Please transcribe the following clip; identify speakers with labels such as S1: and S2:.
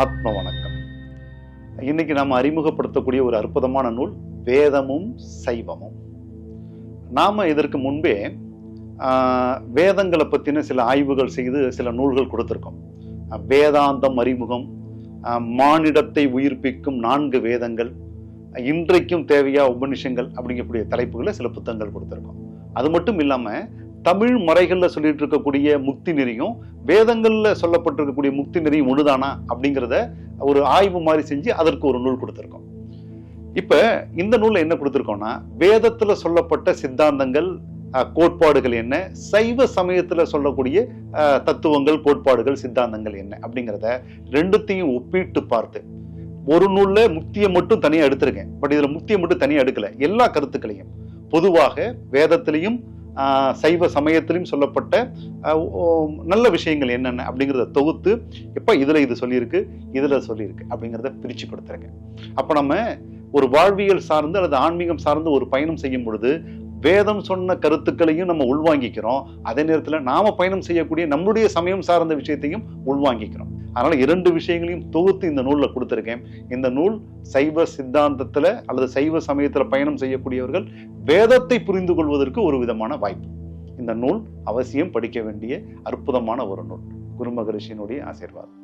S1: ஆத்ம வணக்கம். இன்னைக்கு நாம் அறிமுகப்படுத்தக்கூடிய ஒரு அற்புதமான நூல் வேதமும் சைவமும். நாம இதற்கு முன்பே வேதங்களை பற்றின சில ஆய்வுகள் செய்து சில நூல்கள் கொடுத்துருக்கோம். வேதாந்தம் அறிமுகம், மானிடத்தை உயிர்ப்பிக்கும் 4 வேதங்கள், இன்றைக்கும் தேவையா உபநிஷங்கள் அப்படிங்கக்கூடிய தலைப்புகளை சில புத்தகங்கள் கொடுத்துருக்கோம். அது மட்டும் இல்லாம தமிழ் மறைகள்ல சொல்லிட்டு இருக்கக்கூடிய முக்தி நெறியும் வேதங்கள்ல சொல்லப்பட்டிருக்கக்கூடிய முக்தி நெறியும் ஒண்ணுதானா அப்படிங்கிறத ஒரு ஆய்வு மாதிரி செஞ்சு அதற்கு ஒரு நூல் கொடுத்துருக்கோம். இப்ப இந்த நூல்ல என்ன கொடுத்துருக்கோம்னா, வேதத்துல சொல்லப்பட்ட சித்தாந்தங்கள், கோட்பாடுகள் என்ன, சைவ சமயத்துல சொல்லக்கூடிய தத்துவங்கள், கோட்பாடுகள், சித்தாந்தங்கள் என்ன அப்படிங்கிறத ரெண்டுத்தையும் ஒப்பிட்டு பார்த்து, ஒரு நூல்ல முக்தியை மட்டும் தனியா எடுத்திருக்கேன், பட் இதுல முக்தியை மட்டும் தனியா எடுக்கல, எல்லா கருத்துக்களையும் பொதுவாக வேதத்திலையும் சைவ சமயத்திலையும் சொல்லப்பட்ட நல்ல விஷயங்கள் என்னென்ன அப்படிங்கிறத தொகுத்து எப்ப இதுல இது சொல்லியிருக்கு, இதுல சொல்லியிருக்கு அப்படிங்கிறத பிரிச்சு கொடுத்துருக்கேன். அப்ப நம்ம ஒரு வாழ்வியல் சார்ந்து அல்லது ஆன்மீகம் சார்ந்து ஒரு பயணம் செய்யும் பொழுது வேதம் சொன்ன கருத்துக்களையும் நம்ம உள்வாங்கிக்கிறோம், அதே நேரத்துல நாம பயணம் செய்யக்கூடிய நம்முடைய சமயம் சார்ந்த விஷயத்தையும் உள்வாங்கிக்கிறோம். அதனால 2 விஷயங்களையும் தொகுத்து இந்த நூல்ல கொடுத்திருக்கேன். இந்த நூல் சைவ சித்தாந்தத்துல அல்லது சைவ சமயத்துல பயணம் செய்யக்கூடியவர்கள் வேதத்தை புரிந்து கொள்வதற்கு ஒரு விதமான வாய்ப்பு. இந்த நூல் அவசியம் படிக்க வேண்டிய அற்புதமான ஒரு நூல். குரு மகரிஷியினுடைய ஆசீர்வாதம்.